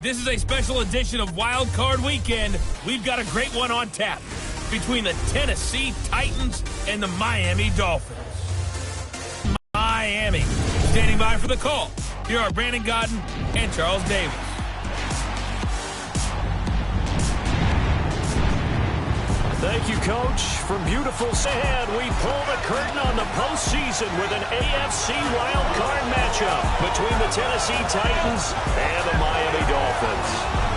This is a special edition of Wild Card Weekend. We've got a great one on tap between the Tennessee Titans and the Miami Dolphins. Miami standing by for the call. Here are Brandon Gaudin and Charles Davis. Thank you, Coach. From beautiful sand, we pull the curtain on the postseason with an AFC wildcard matchup between the Tennessee Titans and the Miami Dolphins.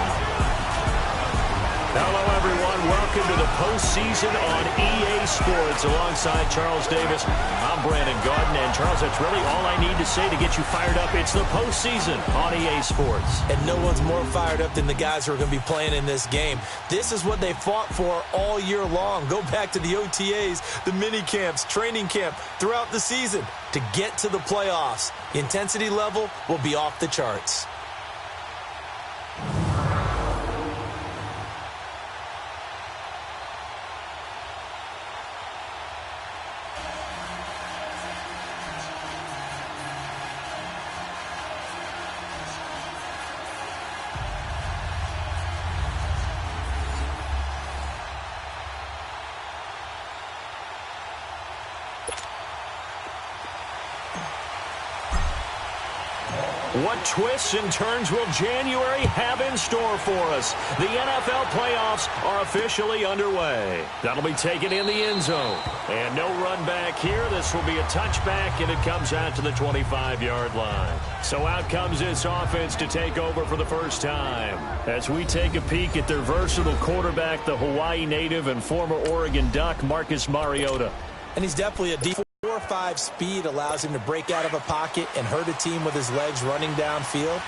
Hello, everyone. Welcome to the postseason on EA Sports. Alongside Charles Davis, I'm Brandon Gaudin. And, Charles, that's really all I need to say to get you fired up. It's the postseason on EA Sports. And no one's more fired up than the guys who are going to be playing in this game. This is what they fought for all year long. Go back to the OTAs, the mini camps, training camp, throughout the season to get to the playoffs. The intensity level will be off the charts. What twists and turns will January have in store for us? The NFL playoffs are officially underway. That'll be taken in the end zone. And no run back here. This will be a touchback, and it comes out to the 25-yard line. So out comes this offense to take over for the first time. As we take a peek at their versatile quarterback, the Hawaii native and former Oregon Duck, Marcus Mariota. And he's definitely a deep 4-5 speed allows him to break out of a pocket and hurt a team with his legs running downfield.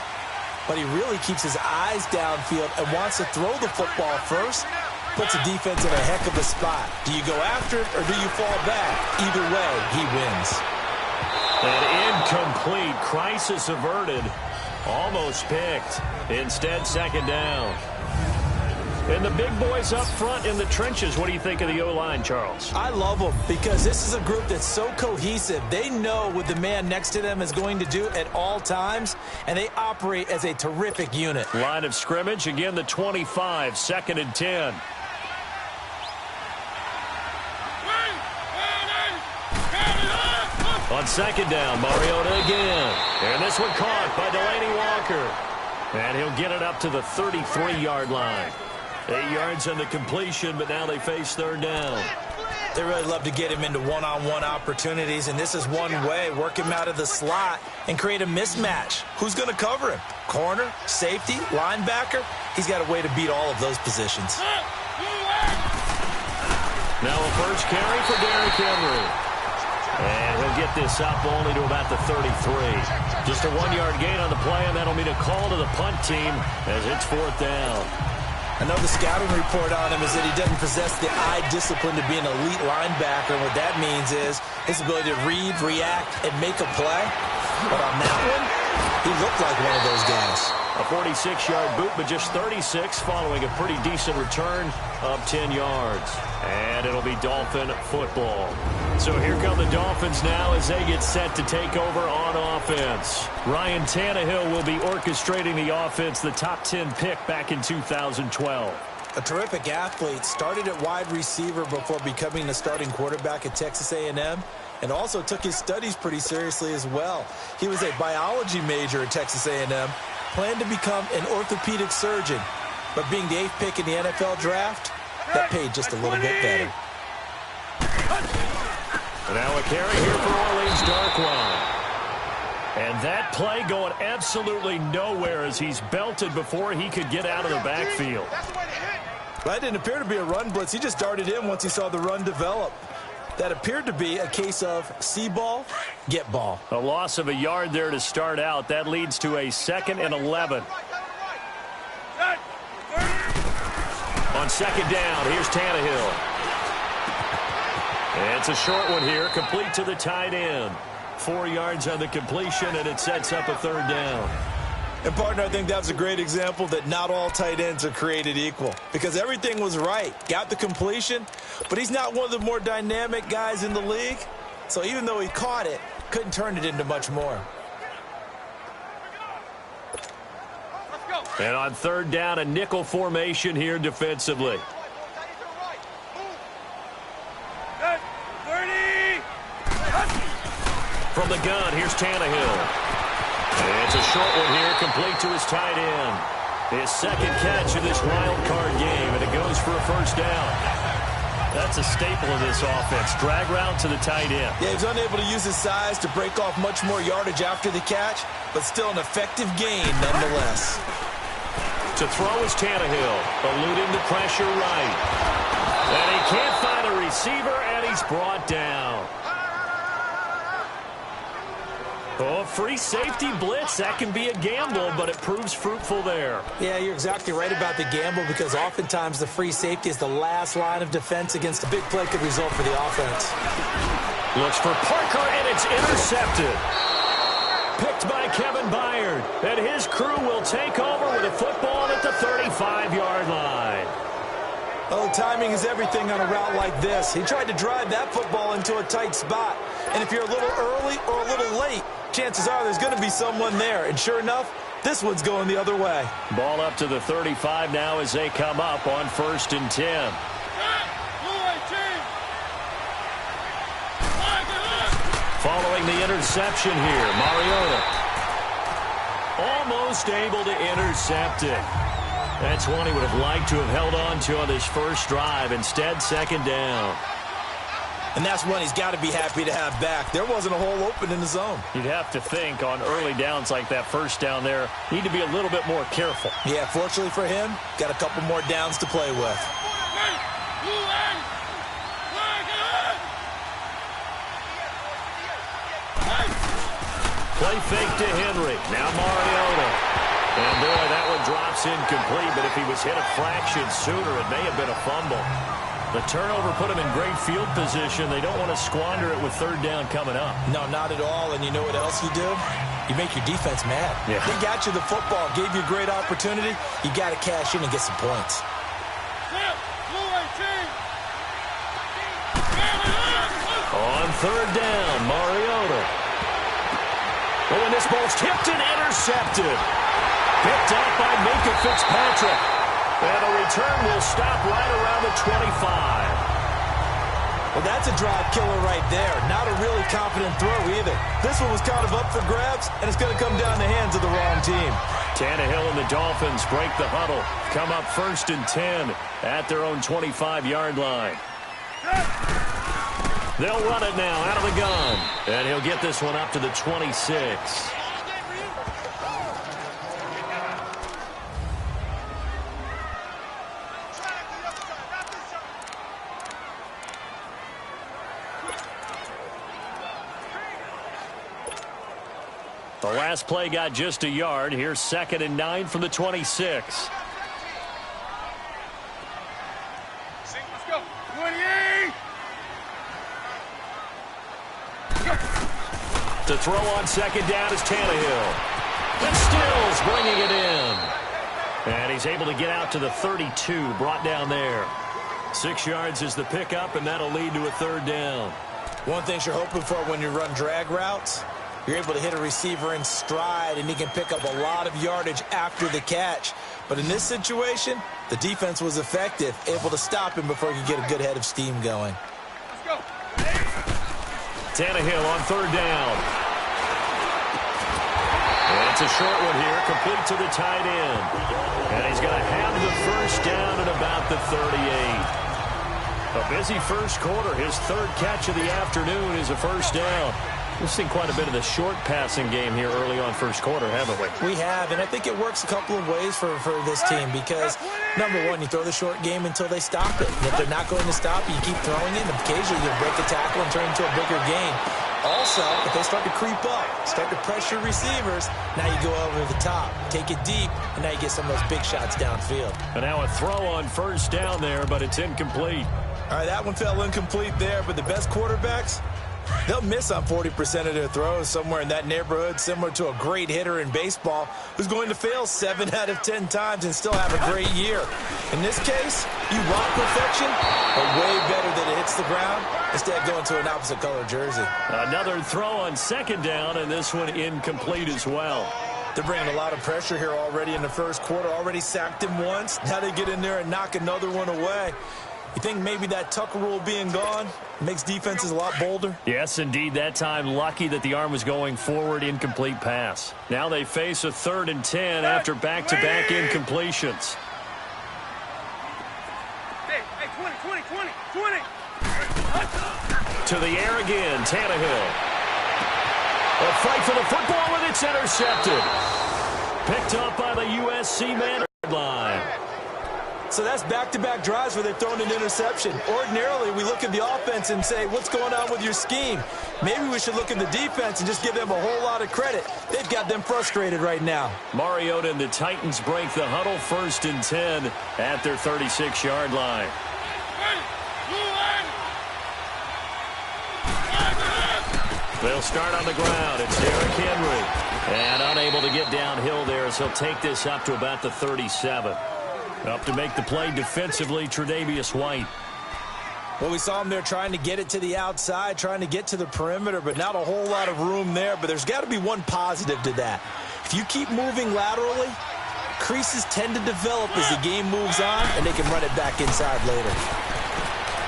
But he really keeps his eyes downfield and wants to throw the football first. Puts the defense in a heck of a spot. Do you go after it or do you fall back? Either way, he wins. An incomplete, crisis averted. Almost picked. Instead, second down. And the big boys up front in the trenches. What do you think of the O-line, Charles? I love them because this is a group that's so cohesive. They know what the man next to them is going to do at all times, and they operate as a terrific unit. Line of scrimmage, again the 25, 2nd and 10. On second down, Mariota again. And this one caught by Delaney Walker. And he'll get it up to the 33-yard line. 8 yards on the completion, but now they face third down. They really love to get him into one-on-one opportunities, and this is one way. Work him out of the slot and create a mismatch. Who's going to cover him? Corner, safety, linebacker? He's got a way to beat all of those positions. Now a first carry for Derrick Henry. And he'll get this up only to about the 33. Just a 1-yard gain on the play, and that'll mean a call to the punt team as it's fourth down. I know the scouting report on him is that he doesn't possess the eye discipline to be an elite linebacker. What that means is his ability to read, react, and make a play. But on that one, he looked like one of those guys. A 46-yard boot, but just 36 following a pretty decent return of 10 yards. And it'll be Dolphin football. So here come the Dolphins now as they get set to take over on offense. Ryan Tannehill will be orchestrating the offense, the top 10 pick back in 2012. A terrific athlete, started at wide receiver before becoming the starting quarterback at Texas A&M, and also took his studies pretty seriously as well. He was a biology major at Texas A&M, planned to become an orthopedic surgeon, but being the 8th pick in the NFL draft, that paid just a little bit better. Now a carry here for Orleans Darkwan. And that play going absolutely nowhere as he's belted before he could get out of the backfield. That didn't appear to be a run blitz. He just darted in once he saw the run develop. That appeared to be a case of see ball, get ball. A loss of a yard there to start out. That leads to a 2nd and 11. On second down, here's Tannehill. And it's a short one here, complete to the tight end. 4 yards on the completion, and it sets up a third down. And, partner, I think that was a great example that not all tight ends are created equal. Because everything was right. Got the completion, but he's not one of the more dynamic guys in the league. So even though he caught it, couldn't turn it into much more. Let's go. And on third down, a nickel formation here defensively. From the gun, here's Tannehill. And it's a short one here, complete to his tight end. His second catch of this wild card game, and it goes for a first down. That's a staple of this offense. Drag route to the tight end. Yeah, he was unable to use his size to break off much more yardage after the catch, but still an effective gain nonetheless. To throw is Tannehill, eluding the pressure right. And he can't find a receiver, and he's brought down. Oh, free safety blitz. That can be a gamble, but it proves fruitful there. Yeah, you're exactly right about the gamble because oftentimes the free safety is the last line of defense against a big play could result for the offense. Looks for Parker, and it's intercepted. Picked by Kevin Byard, and his crew will take over with a football at the 35-yard line. Oh, timing is everything on a route like this. He tried to drive that football into a tight spot. And if you're a little early or a little late, chances are there's going to be someone there. And sure enough, this one's going the other way. Ball up to the 35 now as they come up on 1st and 10. Following the interception here, Mariota. Almost able to intercept it. That's one he would have liked to have held on to on his first drive. Instead, second down. And that's one he's got to be happy to have back. There wasn't a hole open in the zone. You'd have to think on early downs like that first down there, need to be a little bit more careful. Yeah, fortunately for him, got a couple more downs to play with. Play fake to Henry. Now Mariota. And boy, that one drops incomplete, but if he was hit a fraction sooner, it may have been a fumble. The turnover put him in great field position. They don't want to squander it with third down coming up. No, not at all. And you know what else you do? You make your defense mad. Yeah. They got you the football, gave you a great opportunity. You got to cash in and get some points. On third down, Mariota. Oh, and this ball's tipped and intercepted. Picked up by Minka Fitzpatrick. And the return will stop right around the 25. Well, that's a drive killer right there. Not a really confident throw either. This one was kind of up for grabs, and it's going to come down the hands of the wrong team. Tannehill and the Dolphins break the huddle. Come up 1st and 10 at their own 25-yard line. They'll run it now out of the gun. And he'll get this one up to the 26. The last play got just a yard. Here's 2nd and 9 from the 26. Let's go. 28. To throw on 2nd down is Tannehill. And Stills bringing it in. And he's able to get out to the 32, brought down there. 6 yards is the pickup, and that'll lead to a third down. One thing you're hoping for when you run drag routes, you're able to hit a receiver in stride, and he can pick up a lot of yardage after the catch. But in this situation, the defense was effective, able to stop him before he could get a good head of steam going. Let's go. Tannehill on third down. And it's a short one here, complete to the tight end. And he's going to have the first down at about the 38. A busy first quarter. His third catch of the afternoon is a first down. We've seen quite a bit of the short passing game here early on first quarter, haven't we? We have, and I think it works a couple of ways for this team because, number one, you throw the short game until they stop it. And if they're not going to stop it, you keep throwing it, and occasionally you'll break a tackle and turn it into a bigger game. Also, if they start to creep up, start to pressure receivers, now you go over the top, take it deep, and now you get some of those big shots downfield. And now a throw on first down there, but it's incomplete. All right, that one fell incomplete there, but the best quarterbacks, they'll miss on 40% of their throws, somewhere in that neighborhood, similar to a great hitter in baseball who's going to fail 7 out of 10 times and still have a great year. In this case, you want perfection, but way better that it hits the ground instead of going to an opposite color jersey. Another throw on second down, and this one incomplete as well. They're bringing a lot of pressure here already in the first quarter. Already sacked him once. Now they get in there and knock another one away. You think maybe that Tucker rule being gone makes defenses a lot bolder? Yes, indeed. That time, lucky that the arm was going forward, incomplete pass. Now they face a 3rd and 10 after back-to-back incompletions. Hey, 20. To the air again, Tannehill. A fight for the football, and it's intercepted. Picked up by the USC man line. So that's back-to-back drives where they've thrown an interception. Ordinarily, we look at the offense and say, what's going on with your scheme? Maybe we should look at the defense and just give them a whole lot of credit. They've got them frustrated right now. Mariota and the Titans break the huddle, 1st and 10 at their 36-yard line. They'll start on the ground. It's Derrick Henry. And unable to get downhill there, so he'll take this up to about the 37. Up to make the play defensively, Tre'Davious White. Well, we saw him there trying to get it to the outside, trying to get to the perimeter, but not a whole lot of room there. But there's got to be one positive to that. If you keep moving laterally, creases tend to develop as the game moves on, and they can run it back inside later.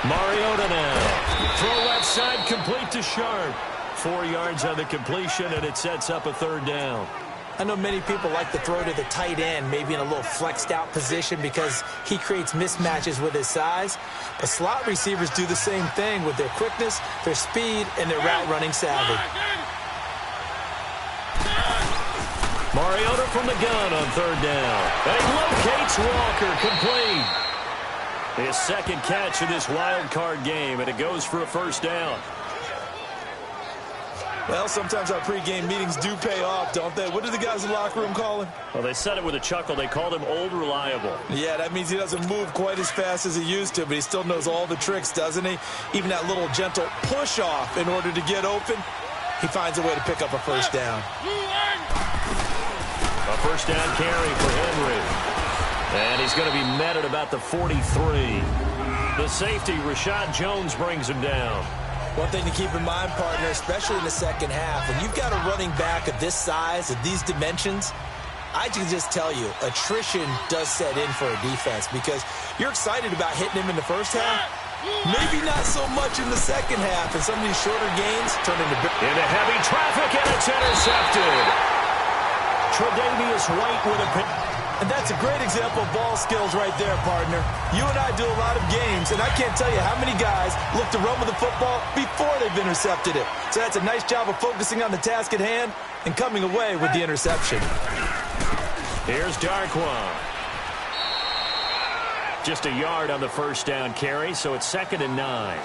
Mariota now. Throw left side, complete to Sharp. 4 yards on the completion, and it sets up a 3rd down. I know many people like to throw to the tight end, maybe in a little flexed out position because he creates mismatches with his size. But slot receivers do the same thing with their quickness, their speed, and their route running savvy. Mariota from the gun on 3rd down. And he locates Walker, complete. His 2nd catch of this wild card game, and it goes for a 1st down. Well, sometimes our pregame meetings do pay off, don't they? What do the guys in the locker room call him? Well, they said it with a chuckle. They called him Old Reliable. Yeah, that means he doesn't move quite as fast as he used to, but he still knows all the tricks, doesn't he? Even that little gentle push-off in order to get open, he finds a way to pick up a 1st down. A 1st down carry for Henry. And he's going to be met at about the 43. The safety, Rashad Jones, brings him down. One thing to keep in mind, partner, especially in the second half, when you've got a running back of this size, of these dimensions, I can just tell you, attrition does set in for a defense because you're excited about hitting him in the first half. Maybe not so much in the second half, and some of these shorter gains turn into heavy traffic, and it's intercepted. Tre'Davious White with a pick. And that's a great example of ball skills right there, partner. You and I do a lot of games, and I can't tell you how many guys look to run with the football before they've intercepted it. So that's a nice job of focusing on the task at hand and coming away with the interception. Here's Darkwa. Just a yard on the 1st down carry, so it's 2nd and 9.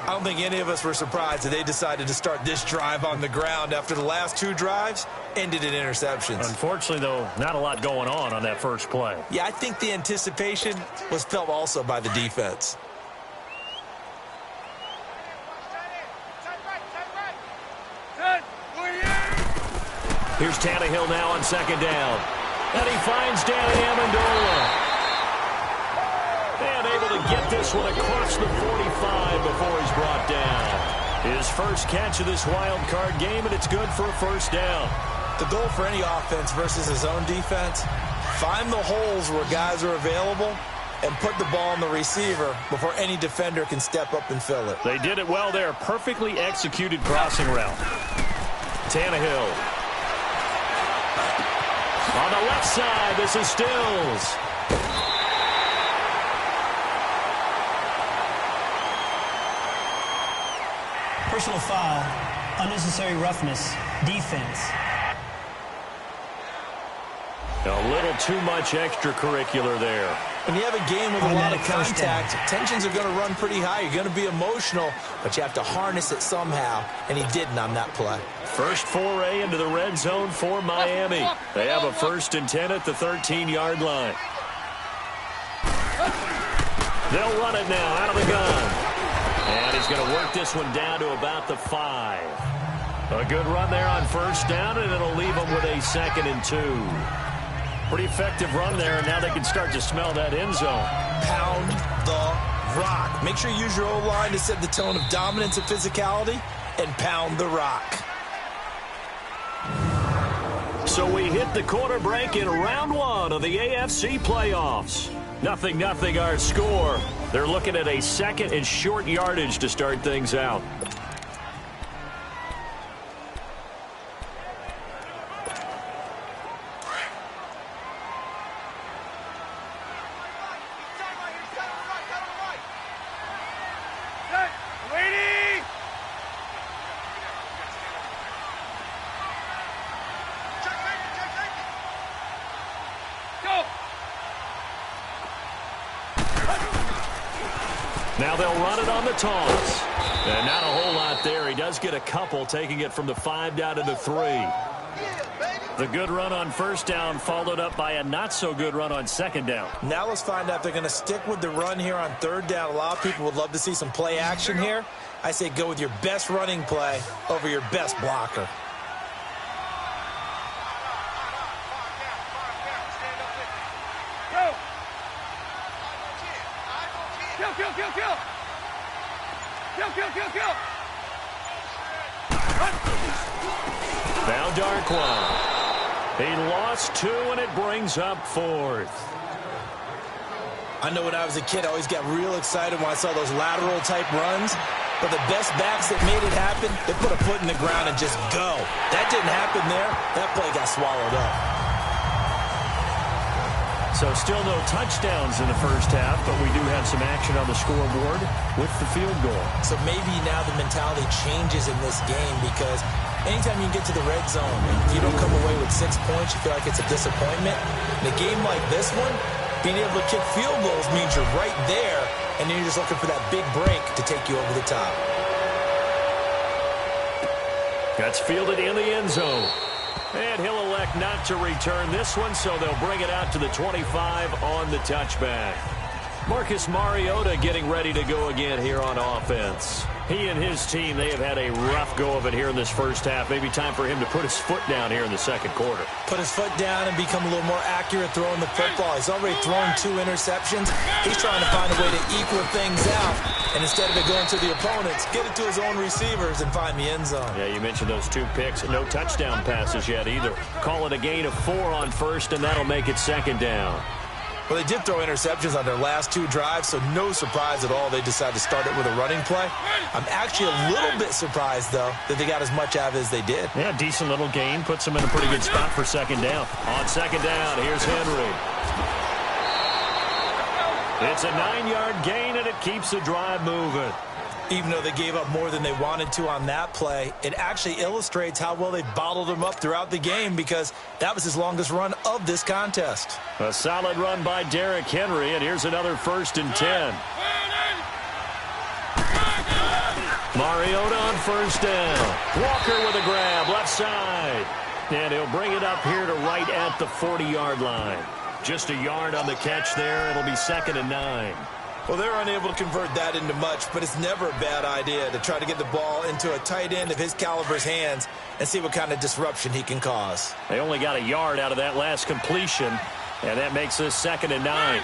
I don't think any of us were surprised that they decided to start this drive on the ground after the last 2 drives ended in interceptions. Unfortunately, though, not a lot going on that first play. Yeah, I think the anticipation was felt also by the defense. Here's Tannehill now on 2nd down. And he finds Danny Amendola. And able to get this one across the 45 before he's brought down. His first catch of this wild card game, and it's good for a 1st down. The goal for any offense versus his own defense, find the holes where guys are available and put the ball on the receiver before any defender can step up and fill it. They did it well there. Perfectly executed crossing route. Tannehill. On the left side, this is Stills. Personal foul, unnecessary roughness, defense. A little too much extracurricular there. When you have a game with a lot of contact, tensions are going to run pretty high. You're going to be emotional, but you have to harness it somehow, and he didn't on that play. First foray into the red zone for Miami. They have a 1st and 10 at the 13-yard line. They'll run it now out of the gun. And he's going to work this one down to about the 5. A good run there on 1st down, and it'll leave them with a 2nd and 2. Pretty effective run there, and now they can start to smell that end zone. Pound the rock. Make sure you use your O-line to set the tone of dominance and physicality, and pound the rock. So we hit the quarter break in round one of the AFC playoffs. 0-0 our score. They're looking at a second and short yardage to start things out. Now they'll run it on the toss. And not a whole lot there. He does get a couple, taking it from the 5 down to the 3. The good run on first down followed up by a not-so-good run on second down. Now let's find out if they're going to stick with the run here on third down. A lot of people would love to see some play action here. I say go with your best running play over your best blocker. Now Darkwa. He lost 2, and it brings up 4th. I know when I was a kid, I always got real excited when I saw those lateral-type runs. But the best backs that made it happen, they put a foot in the ground and just go. That didn't happen there. That play got swallowed up. So still no touchdowns in the first half, but we do have some action on the scoreboard with the field goal. So maybe now the mentality changes in this game, because anytime you get to the red zone, if you don't come away with 6 points, you feel like it's a disappointment. In a game like this one, being able to kick field goals means you're right there, and then you're just looking for that big break to take you over the top. That's fielded in the end zone. And he'll elect not to return this one, so they'll bring it out to the 25 on the touchback. Marcus Mariota getting ready to go again here on offense. He and his team, they have had a rough go of it here in this first half. Maybe time for him to put his foot down here in the second quarter. Put his foot down and become a little more accurate throwing the football. He's already thrown 2 interceptions. He's trying to find a way to equal things out. And instead of it going to the opponents, get it to his own receivers and find the end zone. Yeah, you mentioned those 2 picks. No touchdown passes yet either. Call it a gain of 4 on first, and that'll make it second down. Well, they did throw interceptions on their last 2 drives, so no surprise at all they decided to start it with a running play. I'm actually a little bit surprised, though, that they got as much out of it as they did. Yeah, decent little gain. Puts them in a pretty good spot for second down. On second down, here's Henry. It's a 9-yard gain, and it keeps the drive moving. Even though they gave up more than they wanted to on that play, it actually illustrates how well they bottled him up throughout the game, because that was his longest run of this contest. A solid run by Derrick Henry, and here's another 1st and 10. Mariota on first down. Walker with a grab, left side. And he'll bring it up here to right at the 40-yard line. Just a yard on the catch there. It'll be 2nd and 9. Well, they're unable to convert that into much, but it's never a bad idea to try to get the ball into a tight end of his caliber's hands and see what kind of disruption he can cause. They only got a yard out of that last completion, and that makes this 2nd and 9.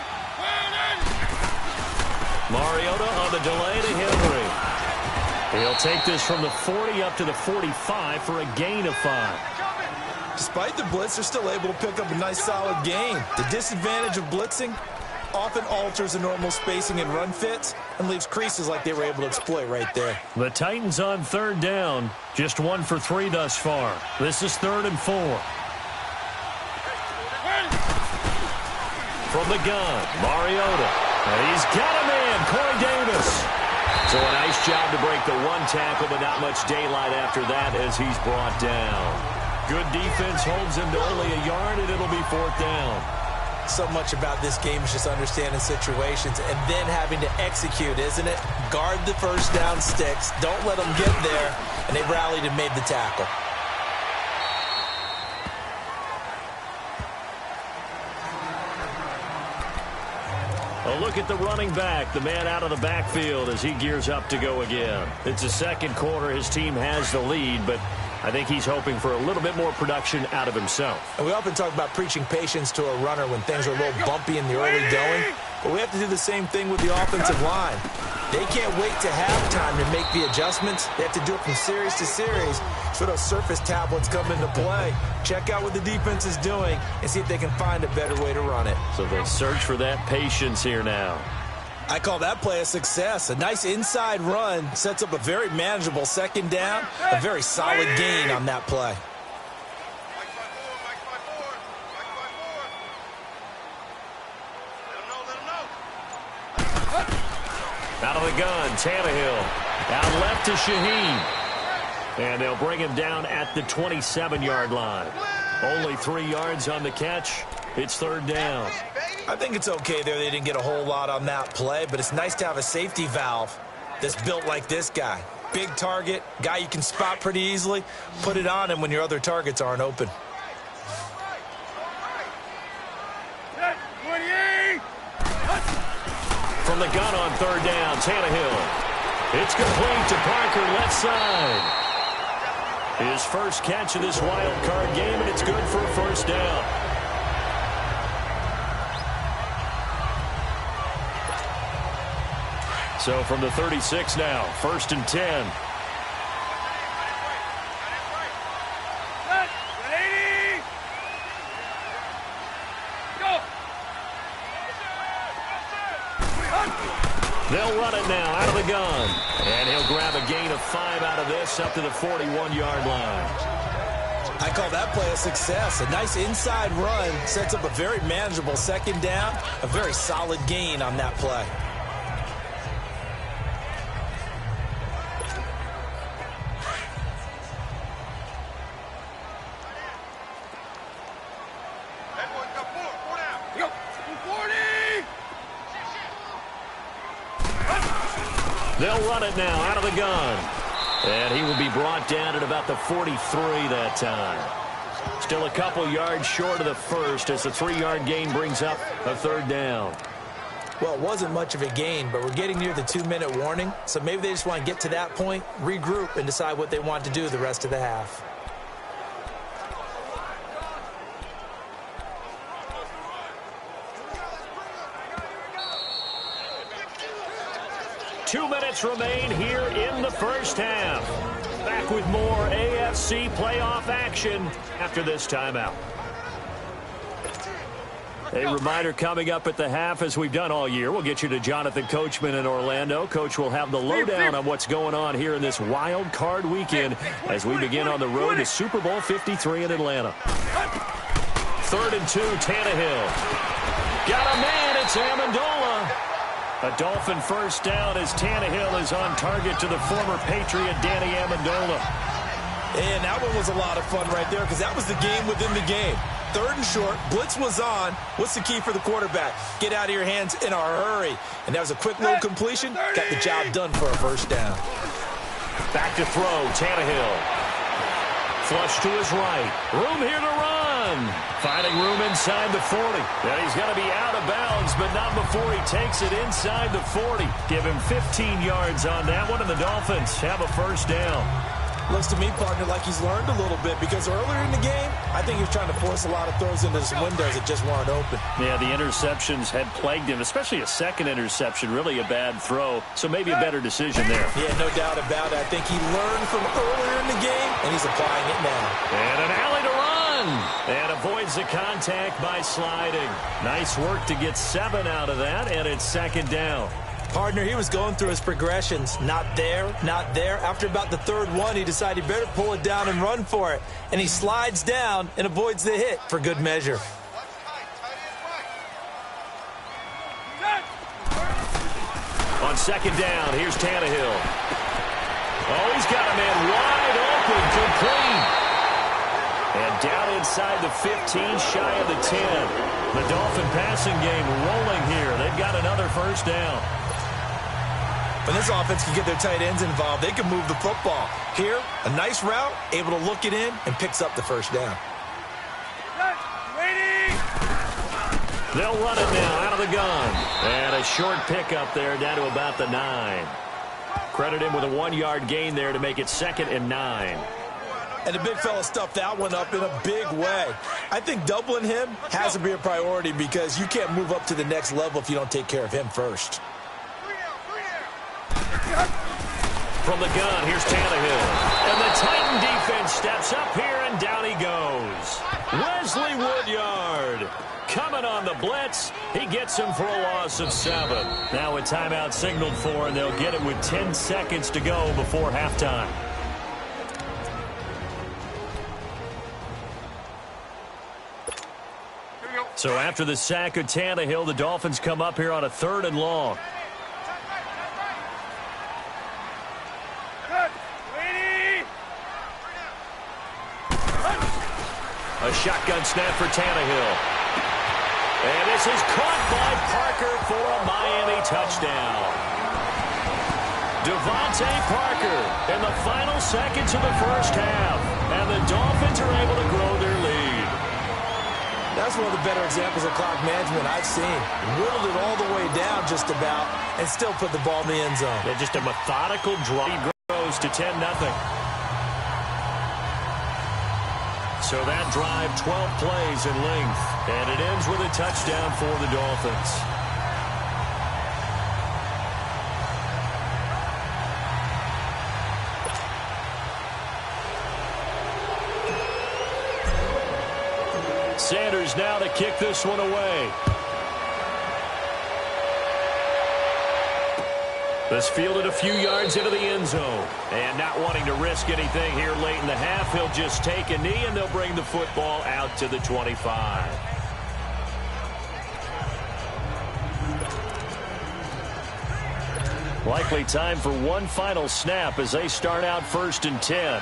Mariota on the delay to Henry. He'll take this from the 40 up to the 45 for a gain of 5. Despite the blitz, they're still able to pick up a nice, solid gain. The disadvantage of blitzing often alters the normal spacing and run fits and leaves creases like they were able to exploit right there. The Titans on third down, just 1 for 3 thus far. This is 3rd and 4. From the gun, Mariota. And he's got a man, Corey Davis. So a nice job to break the 1 tackle, but not much daylight after that as he's brought down. Good defense holds him to only a yard, and it'll be 4th down. So much about this game is just understanding situations and then having to execute, isn't it? Guard the first down sticks. Don't let them get there. And they rallied and made the tackle. A look at the running back, the man out of the backfield as he gears up to go again. It's the second quarter. His team has the lead, but I think he's hoping for a little bit more production out of himself. And we often talk about preaching patience to a runner when things are a little bumpy in the early going. but we have to do the same thing with the offensive line. They can't wait to halftime to make the adjustments. They have to do it from series to series. So those surface tablets come into play. Check out what the defense is doing and see if they can find a better way to run it. So they search for that patience here now. I call that play a success. A nice inside run sets up a very manageable second down, a very solid gain on that play. Out of the gun, Tannehill. Out left to Shaheed. And they'll bring him down at the 27-yard line. Only 3 yards on the catch. It's third down. I think it's okay there. They didn't get a whole lot on that play, but it's nice to have a safety valve that's built like this guy. Big target, guy you can spot pretty easily. Put it on him when your other targets aren't open. From the gun on third down, Tannehill. It's complete to Parker, left side. His first catch of this wild card game, and it's good for a first down. So from the 36 now, 1st and 10. They'll run it now out of the gun. And he'll grab a gain of 5 out of this up to the 41-yard line. I call that play a success. A nice inside run sets up a very manageable second down, a very solid gain on that play. They'll run it now out of the gun. And he will be brought down at about the 43 that time. Still a couple yards short of the first as the 3-yard gain brings up a third down. Well, it wasn't much of a gain, but we're getting near the 2-minute warning. So maybe they just want to get to that point, regroup, and decide what they want to do the rest of the half. Two minutes remain here in the first half. Back with more AFC playoff action after this timeout. A reminder coming up at the half, as we've done all year. We'll get you to Jonathan Coachman in Orlando. Coach will have the lowdown on what's going on here in this wild card weekend as we begin on the road to Super Bowl 53 in Atlanta. 3rd and 2, Tannehill. Got a man, it's Amendola. A Dolphin first down as Tannehill is on target to the former Patriot Danny Amendola. And that one was a lot of fun right there because that was the game within the game. 3rd and short, blitz was on. What's the key for the quarterback? Get out of your hands in a hurry. And that was a quick little completion. Got the job done for a first down. Back to throw, Tannehill. Flush to his right. Room here to run. Finding room inside the 40. And he's going to be out of bounds, but not before he takes it inside the 40. Give him 15 yards on that one, and the Dolphins have a first down. Looks to me, partner, like he's learned a little bit because earlier in the game, I think he was trying to force a lot of throws into some windows that just weren't open. Yeah, the interceptions had plagued him, especially a second interception, really a bad throw. So maybe a better decision there. Yeah, no doubt about it. I think he learned from earlier in the game, and he's applying it now. And an alley to run. And avoids the contact by sliding. Nice work to get 7 out of that, and it's second down. Partner, he was going through his progressions. Not there, not there. After about the 3rd one, he decided he better pull it down and run for it. And he slides down and avoids the hit for good measure. On second down, here's Tannehill. Oh, he's got a man wide open, complete. And down inside the 15, shy of the 10. The Dolphin passing game rolling here. They've got another first down. When this offense can get their tight ends involved, they can move the football. Here, a nice route, able to look it in, and picks up the first down. They'll run it now out of the gun. And a short pickup there down to about the 9. Credit him with a 1-yard gain there to make it 2nd and 9. And the big fella stuffed that one up in a big way. I think doubling him has to be a priority because you can't move up to the next level if you don't take care of him first. From the gun, here's Tannehill. And the Titan defense steps up here, and down he goes. Wesley Woodyard coming on the blitz. He gets him for a loss of 7. Now a timeout signaled for, and they'll get it with 10 seconds to go before halftime. So after the sack of Tannehill, the Dolphins come up here on a 3rd and long. A shotgun snap for Tannehill. And this is caught by Parker for a Miami touchdown. Devontae Parker in the final seconds of the first half. And the Dolphins are able to grow their lead. That's one of the better examples of clock management I've seen. Whittled it all the way down just about and still put the ball in the end zone. Yeah, just a methodical drive. He grows to 10-0. So that drive, 12 plays in length, and it ends with a touchdown for the Dolphins. Sanders now to kick this one away. This fielded a few yards into the end zone. And not wanting to risk anything here late in the half, he'll just take a knee, and they'll bring the football out to the 25. Likely time for one final snap as they start out 1st and 10.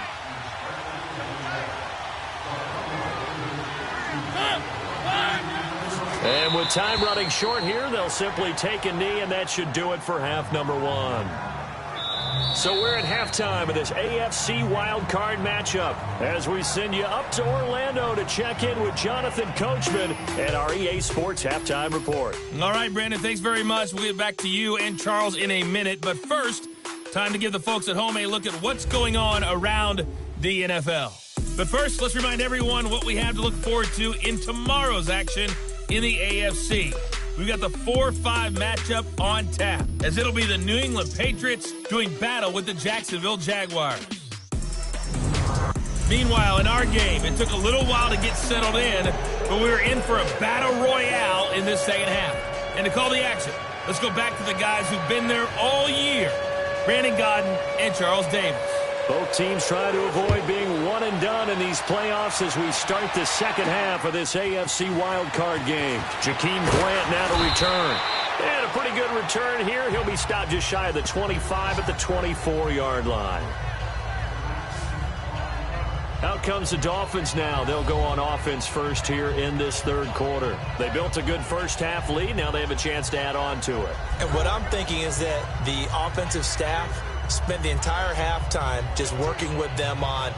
And with time running short here, they'll simply take a knee, and that should do it for half number 1. So we're at halftime of this AFC wildcard matchup as we send you up to Orlando to check in with Jonathan Coachman and our EA Sports Halftime Report. All right, Brandon, thanks very much. We'll get back to you and Charles in a minute. But first, time to give the folks at home a look at what's going on around the NFL. But first, let's remind everyone what we have to look forward to in tomorrow's action in the AFC. We've got the 4-5 matchup on tap, as it'll be the New England Patriots doing battle with the Jacksonville Jaguars. Meanwhile, in our game, it took a little while to get settled in, but we were in for a battle royale in this second half. And to call the action, let's go back to the guys who've been there all year, Brandon Godden and Charles Davis. Both teams try to avoid being one and done in these playoffs as we start the second half of this AFC wildcard game. Jakeem Grant now to return. And a pretty good return here. He'll be stopped just shy of the 25 at the 24-yard line. Out comes the Dolphins now. They'll go on offense first here in this third quarter. They built a good first half lead. Now they have a chance to add on to it. And what I'm thinking is that the offensive staff spent the entire halftime just working with them on,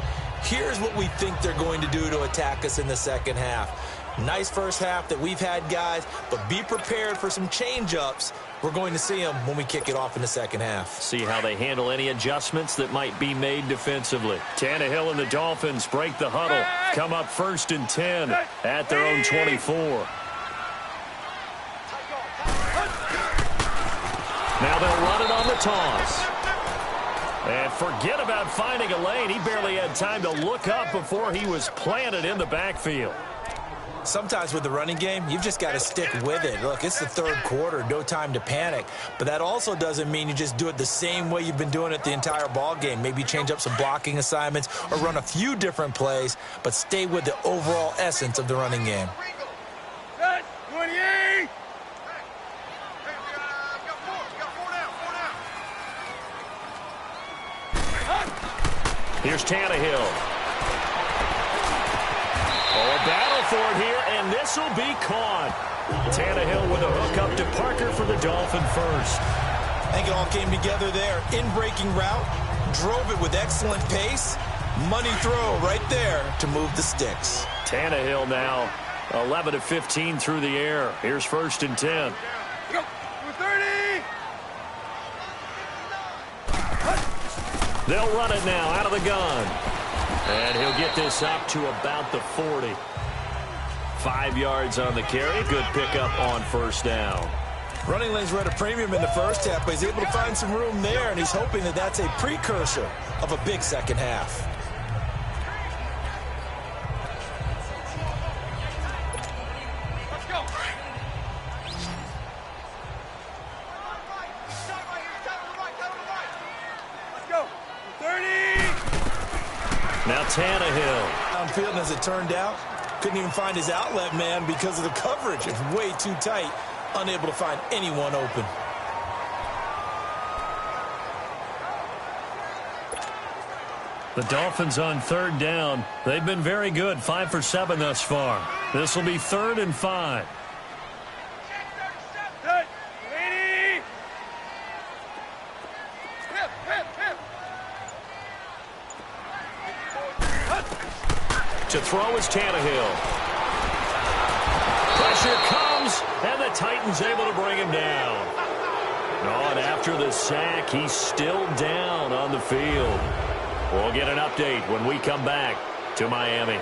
here's what we think they're going to do to attack us in the second half. Nice first half that we've had, guys, but be prepared for some change-ups. We're going to see them when we kick it off in the second half. See how they handle any adjustments that might be made defensively. Tannehill and the Dolphins break the huddle. Come up 1st and 10 at their own 24. Now they'll run it on the toss. And forget about finding a lane. He barely had time to look up before he was planted in the backfield. Sometimes with the running game, you've just got to stick with it. Look, it's the third quarter, no time to panic. But that also doesn't mean you just do it the same way you've been doing it the entire ball game. Maybe change up some blocking assignments or run a few different plays, but stay with the overall essence of the running game. 28! Here's Tannehill. Oh, a battle for it here, and this will be caught. Tannehill with a hook up to Parker for the Dolphin first. I think it all came together there. In-breaking route, drove it with excellent pace. Money throw right there to move the sticks. Tannehill now 11 of 15 through the air. Here's 1st and 10. Go! 30! They'll run it now out of the gun. And he'll get this up to about the 40. 5 yards on the carry. Good pickup on first down. Running lanes were at a premium in the first half, but he's able to find some room there, and he's hoping that that's a precursor of a big second half. Let's go. Let's go. 30. Now Tannehill. Downfield, and as it turned out, couldn't even find his outlet man because of the coverage. It's way too tight, unable to find anyone open. The Dolphins on third down. They've been very good, 5 for 7 thus far. This will be 3rd and 5. Good. 80. To throw is Tannehill. Pressure comes, and the Titans able to bring him down. Oh, and after the sack, he's still down on the field. We'll get an update when we come back to Miami.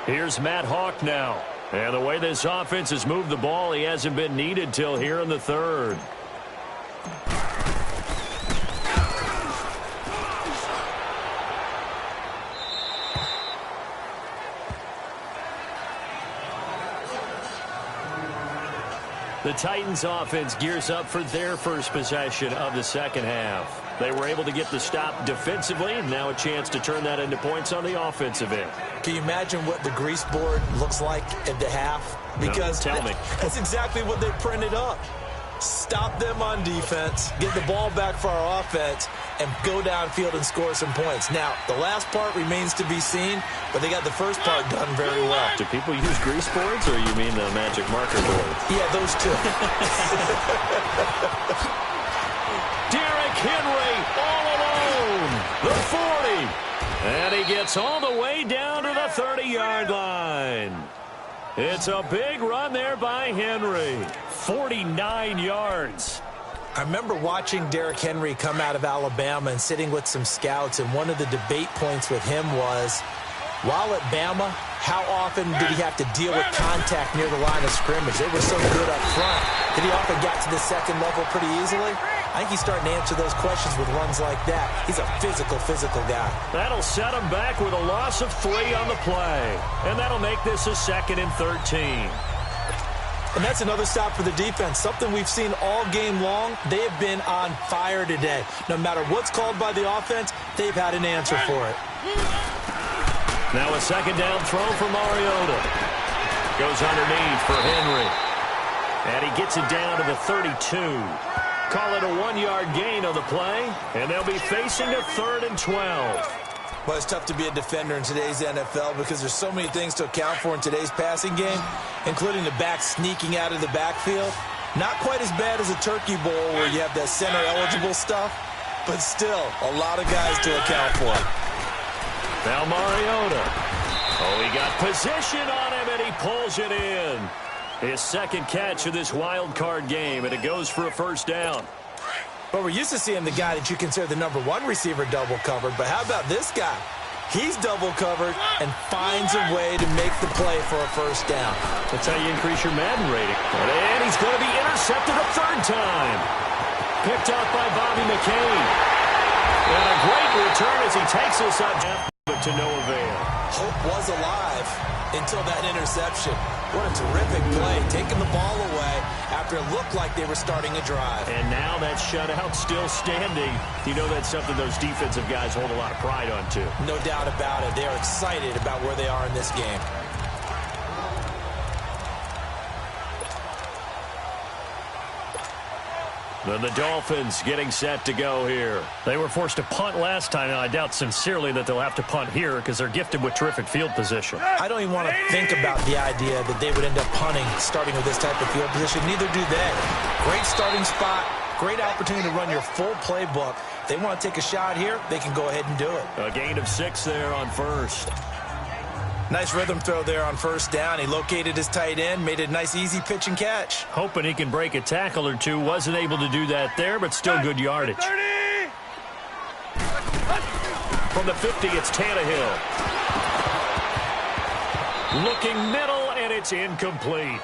Here's Matt Hawk now. And the way this offense has moved the ball, he hasn't been needed till here in the 3rd. The Titans offense gears up for their first possession of the second half. They were able to get the stop defensively, and now a chance to turn that into points on the offensive end. Can you imagine what the grease board looks like at the half? Because no, tell me. That's exactly what they printed up. Stop them on defense, get the ball back for our offense, and go downfield and score some points. Now, the last part remains to be seen, but they got the first part done very well. Do people use grease boards, or you mean the magic marker board? Yeah, those two. Derrick Henry all alone. The 40. And he gets all the way down to the 30-yard line. It's a big run there by Henry. 49 yards. I remember watching Derrick Henry come out of Alabama and sitting with some scouts, and one of the debate points with him was, while at Bama, how often did he have to deal with contact near the line of scrimmage? They were so good up front that he often got to the second level pretty easily. I think he's starting to answer those questions with runs like that. He's a physical guy. That'll set him back with a loss of 3 on the play. And that'll make this a 2nd and 13. And that's another stop for the defense. Something we've seen all game long. They have been on fire today. No matter what's called by the offense, they've had an answer for it. Now a 2nd down throw for Mariota. Goes underneath for Henry. And he gets it down to the 32. Call it a 1-yard gain on the play. And they'll be facing a 3rd and 12. Well, it's tough to be a defender in today's NFL because there's so many things to account for in today's passing game, including the back sneaking out of the backfield. Not quite as bad as a turkey bowl where you have that center-eligible stuff, but still a lot of guys to account for. Now Mariota. Oh, he got position on him, and he pulls it in. His 2nd catch of this wild card game, and it goes for a 1st down. But we're used to seeing the guy that you consider the #1 receiver double covered. But how about this guy? He's double covered and finds a way to make the play for a 1st down. That's how you increase your Madden rating. And he's going to be intercepted a 3rd time. Picked up by Bobby McCain. And a great return as he takes us up, but to no avail. Hope was alive until that interception. What a terrific play, taking the ball away after it looked like they were starting a drive. And now that shutout still standing. You know that's something those defensive guys hold a lot of pride on, too. No doubt about it. They are excited about where they are in this game. Then the Dolphins getting set to go here. They were forced to punt last time, and I doubt sincerely that they'll have to punt here because they're gifted with terrific field position. I don't even want to think about the idea that they would end up punting starting with this type of field position. Neither do they. Great starting spot, great opportunity to run your full playbook. If they want to take a shot here, they can go ahead and do it. A gain of 6 there on 1st. Nice rhythm throw there on 1st down. He located his tight end, made it a nice easy pitch and catch. Hoping he can break a tackle or two. Wasn't able to do that there, but still good yardage. 30. From the 50, it's Tannehill. Looking middle, and it's incomplete.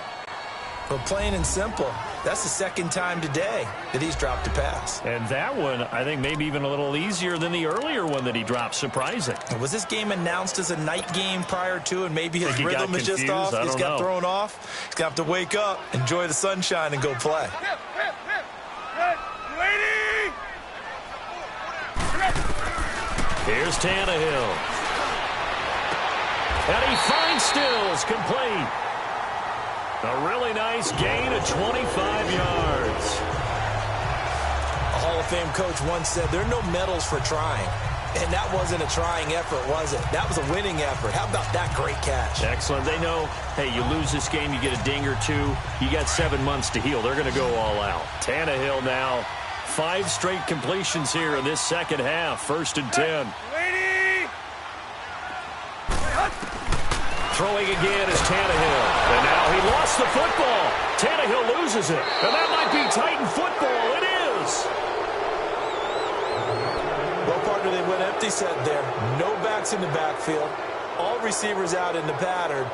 Well, plain and simple, that's the second time today that he's dropped a pass. And that one, I think, maybe even a little easier than the earlier one that he dropped. Surprising. Was this game announced as a night game prior to, and maybe his rhythm is just off? He's got thrown off. He's going to have to wake up, enjoy the sunshine, and go play. Here's Tannehill. And he finds Stills, complete. A really nice gain of 25 yards. A Hall of Fame coach once said there are no medals for trying. And that wasn't a trying effort, was it? That was a winning effort. How about that great catch? Excellent. They know, hey, you lose this game, you get a ding or two. You got 7 months to heal. They're going to go all out. Tannehill now, 5 straight completions here in this second half. 1st and 10. Throwing again is Tannehill. And now he lost the football. Tannehill loses it. And that might be Titan football. It is. Well, partner, they went empty set there. No backs in the backfield. All receivers out in the pattern.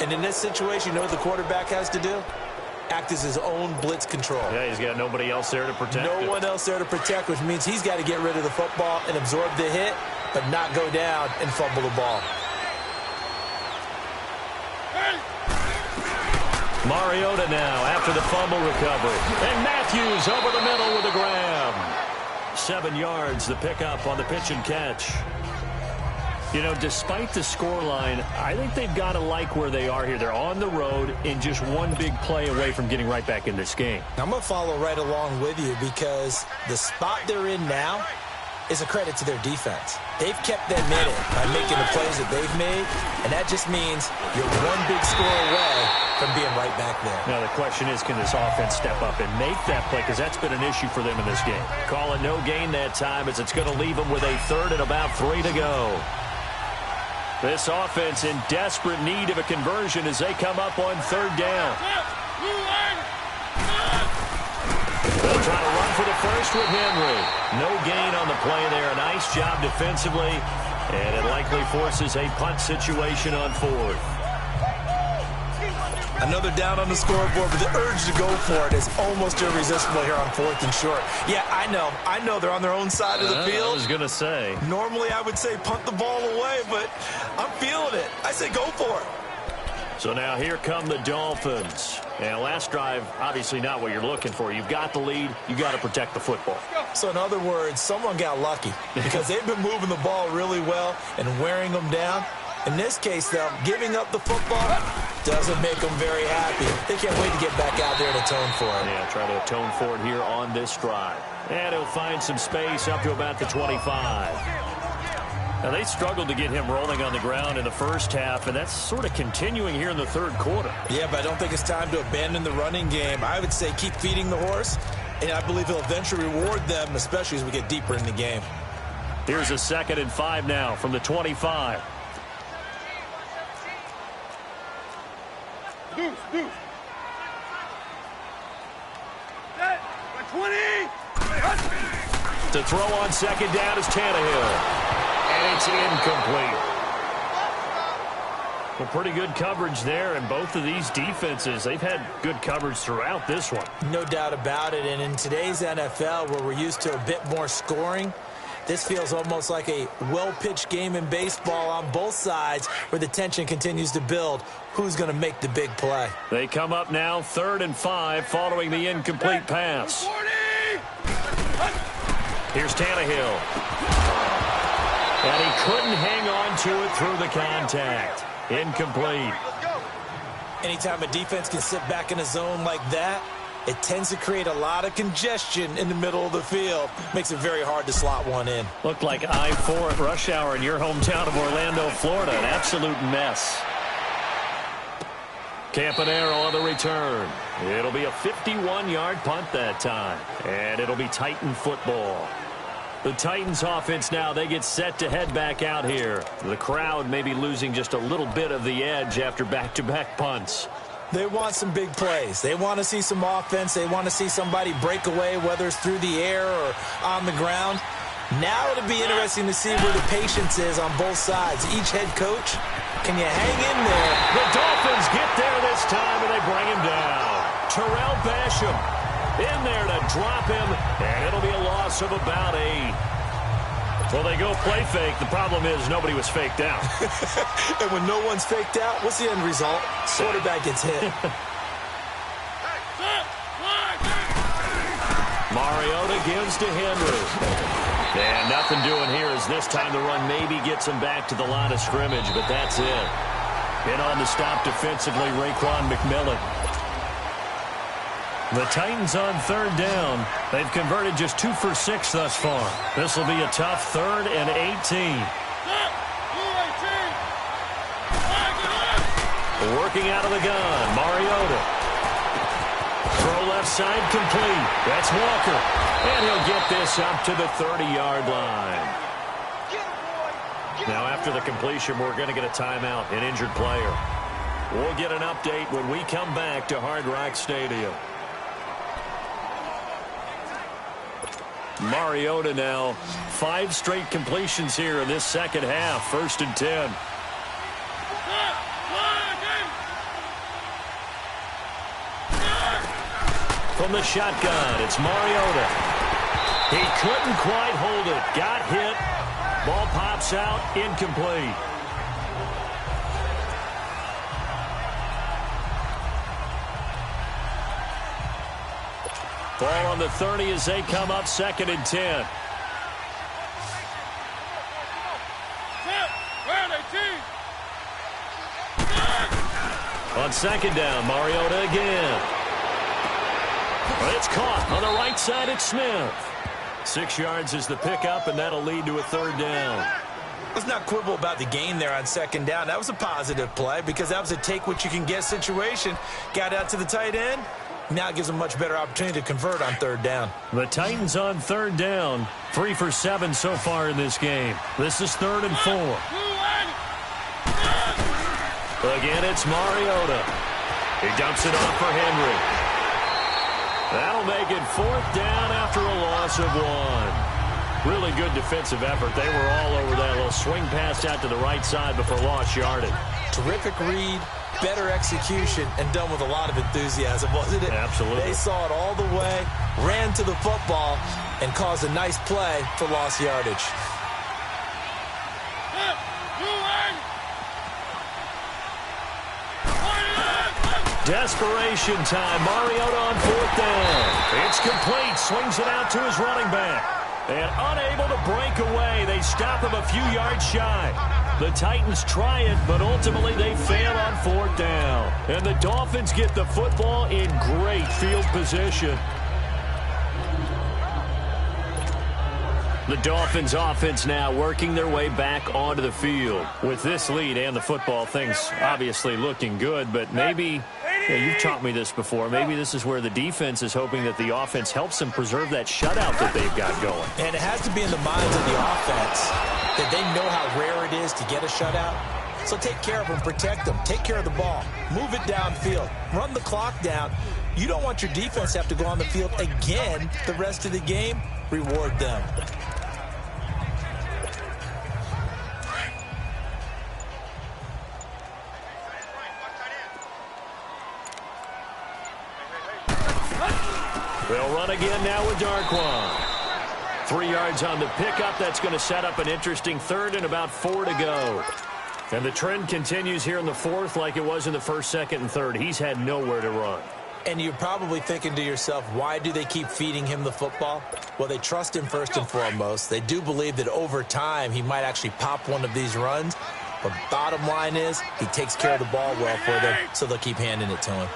And in this situation, you know what the quarterback has to do? Act as his own blitz control. Yeah, he's got nobody else there to protect. No one else there to protect, which means he's got to get rid of the football and absorb the hit, but not go down and fumble the ball. Mariota now after the fumble recovery. And Matthews over the middle with a grab. 7 yards, the pickup on the pitch and catch. You know, despite the scoreline, I think they've got to like where they are here. They're on the road and just one big play away from getting right back in this game. I'm going to follow right along with you because the spot they're in now is a credit to their defense. They've kept them in it by making the plays that they've made, and that just means you're one big score away from being right back there. Now the question is, can this offense step up and make that play? Because that's been an issue for them in this game. Call it no gain that time as it's going to leave them with a 3rd and about 3 to go. This offense in desperate need of a conversion as they come up on 3rd down. They'll try to run for the first with Henry. No gain on the play there. A nice job defensively. And it likely forces a punt situation on 4th. Another down on the scoreboard, but the urge to go for it is almost irresistible here on 4th and short. Yeah, I know they're on their own side of the field. I was going to say. Normally I would say punt the ball away, but I'm feeling it. I say go for it. So now here come the Dolphins. And last drive, obviously not what you're looking for. You've got the lead. You've got to protect the football. So in other words, someone got lucky because they've been moving the ball really well and wearing them down. In this case, though, giving up the football doesn't make them very happy. They can't wait to get back out there and atone for it. Yeah, try to atone for it here on this drive. And he'll find some space up to about the 25. Now, they struggled to get him rolling on the ground in the first half, and that's sort of continuing here in the 3rd quarter. Yeah, but I don't think it's time to abandon the running game. I would say keep feeding the horse, and I believe he'll eventually reward them, especially as we get deeper in the game. Here's a 2nd and 5 now from the 25. Deuce. Set. 20. To throw on 2nd down is Tannehill. And it's incomplete. Well, pretty good coverage there, and both of these defenses, they've had good coverage throughout this one. No doubt about it, and in today's NFL, where we're used to a bit more scoring, this feels almost like a well-pitched game in baseball on both sides where the tension continues to build. Who's going to make the big play? They come up now 3rd and 5 following the incomplete pass. 40. Here's Tannehill. And he couldn't hang on to it through the contact. Incomplete. Anytime a defense can sit back in a zone like that, it tends to create a lot of congestion in the middle of the field. Makes it very hard to slot one in. Looked like I-4 at rush hour in your hometown of Orlando, Florida. An absolute mess. Campanaro on the return. It'll be a 51-yard punt that time. And it'll be Titan football. The Titans offense now, they get set to head back out here. The crowd may be losing just a little bit of the edge after back-to-back punts. They want some big plays. They want to see some offense. They want to see somebody break away, whether it's through the air or on the ground. Now it'll be interesting to see where the patience is on both sides. Each head coach, can you hang in there? The Dolphins get there this time, and they bring him down. Terrell Basham in there to drop him, and it'll be a loss of about 8. Well, they go play fake. The problem is nobody was faked out. And when no one's faked out, what's the end result? Quarterback gets hit. Mariota gives to Henry. And nothing doing here as this time the run maybe gets him back to the line of scrimmage, but that's it. In on the stop defensively, Raekwon McMillan. The Titans on 3rd down. They've converted just 2 for 6 thus far. This will be a tough 3rd and 18. Working out of the gun, Mariota. Throw left side complete. That's Walker. And he'll get this up to the 30-yard line. Now after the completion, we're going to get a timeout, an injured player. We'll get an update when we come back to Hard Rock Stadium. Mariota now, 5 straight completions here in this second half. 1st and 10. From the shotgun, it's Mariota. He couldn't quite hold it. Got hit. Ball pops out, incomplete. Ball on the 30 as they come up 2nd and 10. On 2nd down, Mariota again. But it's caught on the right side. It's Smith. 6 yards is the pickup, and that'll lead to a 3rd down. Let's not quibble about the gain there on 2nd down. That was a positive play because that was a take-what-you-can-get situation. Got out to the tight end. Now it gives them a much better opportunity to convert on 3rd down. The Titans on 3rd down. 3 for 7 so far in this game. This is 3rd and 4. Again, it's Mariota. He dumps it off for Henry. That'll make it 4th down after a loss of 1. Really good defensive effort. They were all over that little swing pass out to the right side before lost yardage. Terrific read, better execution, and done with a lot of enthusiasm, wasn't it? Absolutely. They saw it all the way, ran to the football, and caused a nice play for lost yardage. Desperation time. Mariota on 4th down. It's complete. Swings it out to his running back. And unable to break away. They stop him a few yards shy. The Titans try it, but ultimately they fail on 4th down. And the Dolphins get the football in great field position. The Dolphins offense now working their way back onto the field. With this lead and the football, things obviously looking good, but maybe, you've taught me this before, maybe this is where the defense is hoping that the offense helps them preserve that shutout that they've got going. And it has to be in the minds of the offense that they know how rare it is to get a shutout. So take care of them, protect them, take care of the ball, move it downfield, run the clock down. You don't want your defense to have to go on the field again the rest of the game. Reward them. They'll run again now with Darquan. 3 yards on the pickup. That's going to set up an interesting 3rd and about 4 to go. And the trend continues here in the 4th like it was in the 1st, 2nd, and 3rd. He's had nowhere to run. And you're probably thinking to yourself, why do they keep feeding him the football? Well, they trust him first and foremost. They do believe that over time he might actually pop one of these runs. But bottom line is he takes care of the ball well for them, so they'll keep handing it to him.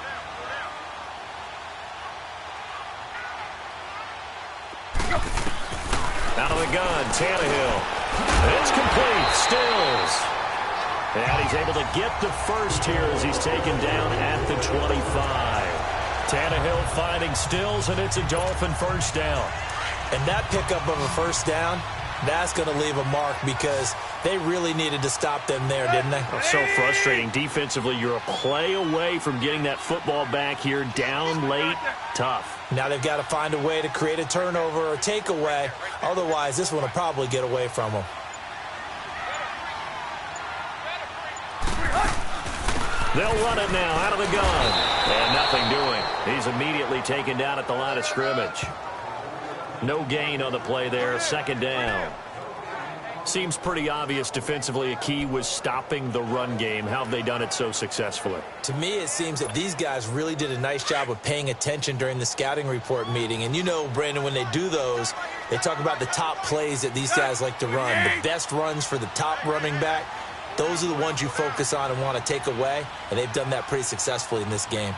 Out of the gun, Tannehill. It's complete. Stills. And he's able to get the first here as he's taken down at the 25. Tannehill finding Stills, and it's a Dolphin 1st down. And that pickup of a 1st down, that's going to leave a mark because They really needed to stop them there, didn't they? Oh, so frustrating. Defensively, you're a play away from getting that football back here. Down late, tough. Now they've got to find a way to create a turnover or takeaway. Otherwise, this one will probably get away from them. They'll run it now out of the gun. And nothing doing. He's immediately taken down at the line of scrimmage. No gain on the play there. Second down. Seems pretty obvious defensively a key was stopping the run game. How have they done it so successfully? To me, it seems that these guys really did a nice job of paying attention during the scouting report meeting. And you know, Brandon, when they do those, they talk about the top plays that these guys like to run. The best runs for the top running back, those are the ones you focus on and want to take away. And they've done that pretty successfully in this game.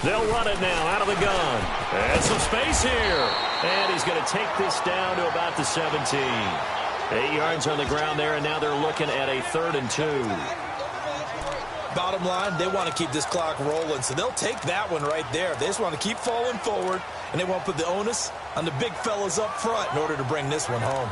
They'll run it now out of the gun. And some space here. And he's going to take this down to about the 17. 8 yards on the ground there, and now they're looking at a 3rd and 2. Bottom line, they want to keep this clock rolling, so they'll take that one right there. They just want to keep falling forward, and they won't put the onus on the big fellas up front in order to bring this one home.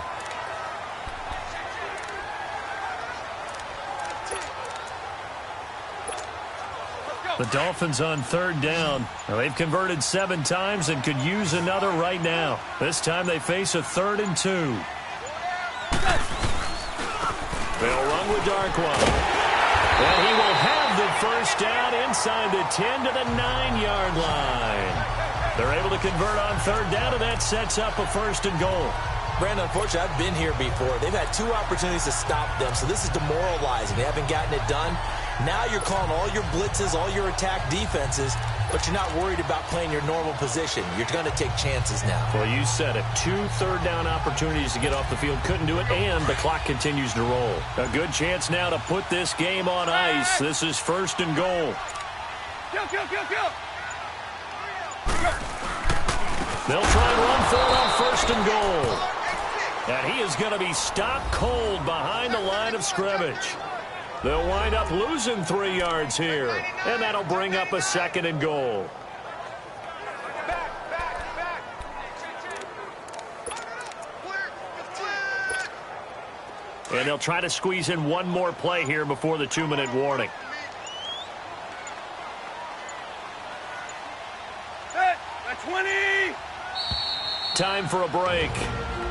The Dolphins on 3rd down. Now, they've converted 7 times and could use another right now. This time they face a 3rd and 2. They'll run with Darkwa. And he will have the first down inside the 10 to the 9-yard line. They're able to convert on 3rd down, and that sets up a 1st and goal. Brandon, unfortunately, I've been here before. They've had 2 opportunities to stop them, so this is demoralizing. They haven't gotten it done. Now you're calling all your blitzes, all your attack defenses, but you're not worried about playing your normal position. You're going to take chances now. Well, you said it. 2 third-down opportunities to get off the field. Couldn't do it, and the clock continues to roll. A good chance now to put this game on ice. This is 1st and goal. Kill. They'll try and run for it on 1st and goal. And he is going to be stopped cold behind the line of scrimmage. They'll wind up losing 3 yards here, and that'll bring up a 2nd and goal. And they'll try to squeeze in one more play here before the 2-minute warning. Set. At 20. Time for a break.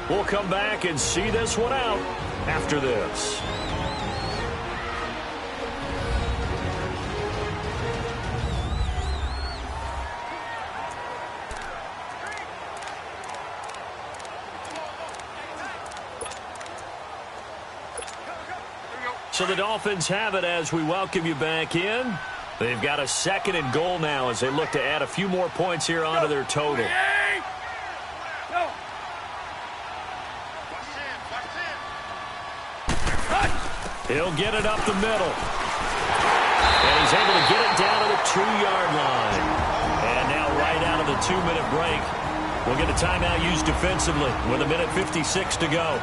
We'll come back and see this one out after this. So the Dolphins have it as we welcome you back in. They've got a 2nd and goal now as they look to add a few more points here onto their total. He'll get it up the middle. And he's able to get it down to the 2-yard line. And now right out of the 2-minute break, we'll get a timeout used defensively with 1:56 to go.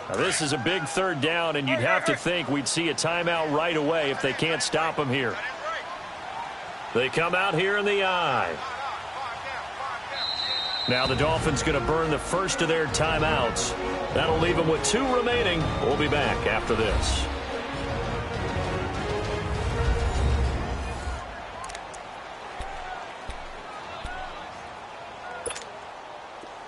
Now, this is a big 3rd down, and you'd have to think we'd see a timeout right away if they can't stop him here. They come out here in the eye. Now the Dolphins going to burn the first of their timeouts. That'll leave them with 2 remaining. We'll be back after this.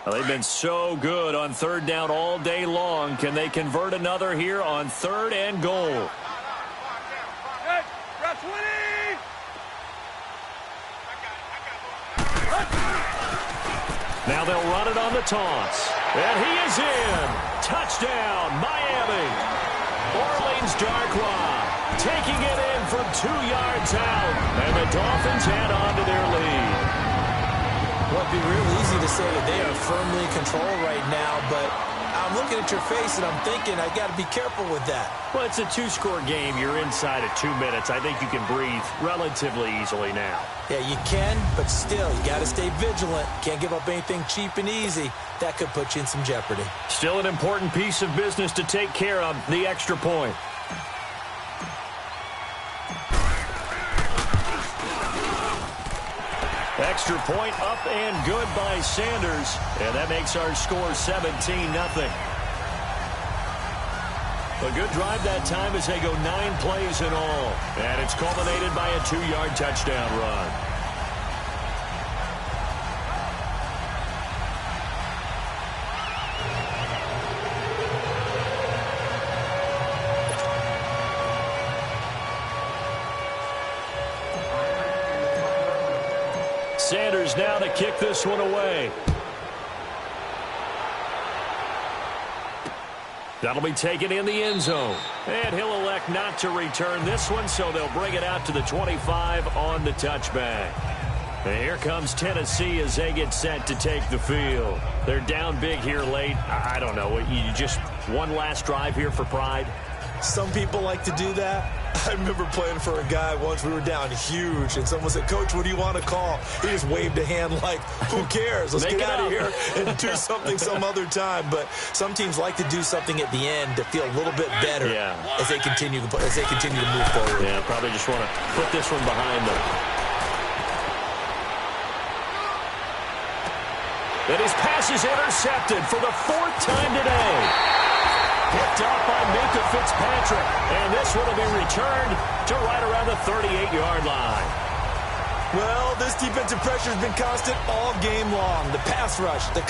Well, they've been so good on 3rd down all day long. Can they convert another here on 3rd and goal? Now they'll run it on the toss. And he is in. Touchdown, Miami. Orleans Darkwa taking it in from 2 yards out. And the Dolphins add on to their lead. Well, it'd be real easy to say that they are firmly in control right now, but Now, I'm looking at your face, and I'm thinking I got to be careful with that. Well, it's a two-score game. You're inside of 2 minutes. I think you can breathe relatively easily now. Yeah, you can, but still, you got to stay vigilant. Can't give up anything cheap and easy. That could put you in some jeopardy. Still an important piece of business to take care of, the extra point. Extra point up and good by Sanders. And that makes our score 17-0. A good drive that time as they go 9 plays in all. And it's culminated by a 2-yard touchdown run. Sanders now to kick this one away. That'll be taken in the end zone. And he'll elect not to return this one, so they'll bring it out to the 25 on the touchback. And here comes Tennessee as they get set to take the field. They're down big here late. I don't know. You just one last drive here for pride? Some people like to do that. I remember playing for a guy once. We were down huge, and someone said, "Coach, what do you want to call?" He just waved a hand like, "Who cares? Let's get out of here and do something some other time." But some teams like to do something at the end to feel a little bit better as they continue to move forward. Yeah, probably just want to put this one behind them. And his pass is intercepted for the 4th time today. Picked up by Minka Fitzpatrick. And this one will be returned to right around the 38-yard line. Well, this defensive pressure has been constant all game long. The pass rush, the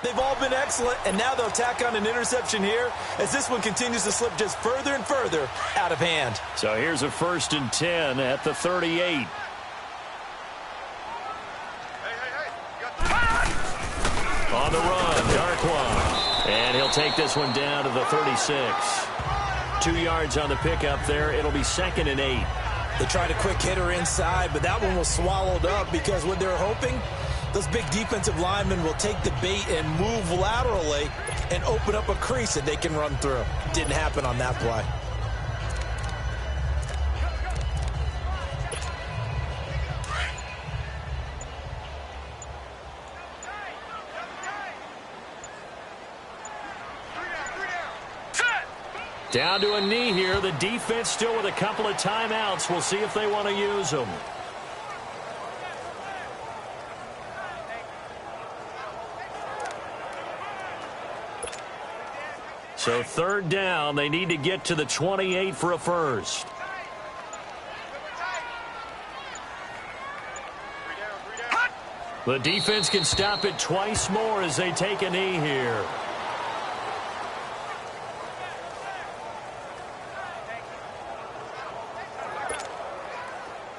They've all been excellent, and now they'll tack on an interception here as this one continues to slip just further and further out of hand. So here's a 1st and 10 at the 38. On the run, Darkwa. And he'll take this one down to the 36. 2 yards on the pickup there. It'll be 2nd and 8. They tried a quick hitter inside, but that one was swallowed up because what they're hoping, those big defensive linemen will take the bait and move laterally and open up a crease that they can run through. Didn't happen on that play. Down to a knee here. The defense still with a couple of timeouts. We'll see if they want to use them. So 3rd down, they need to get to the 28 for a first. The defense can stop it twice more as they take a knee here.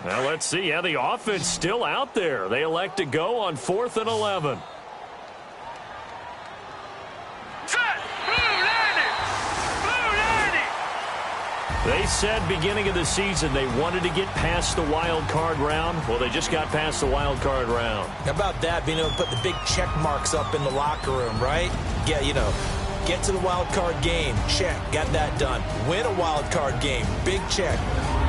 Now let's see how the offense still out there. They elect to go on 4th and 11. They said beginning of the season they wanted to get past the wild card round. Well, they just got past the wild card round. How about that, being able to put the big check marks up in the locker room, right? Yeah, get to the wild card game. Check. Got that done. Win a wild card game. Big check.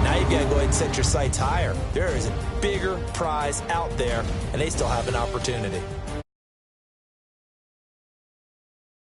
Now you've got to go ahead and set your sights higher. There is a bigger prize out there, and they still have an opportunity.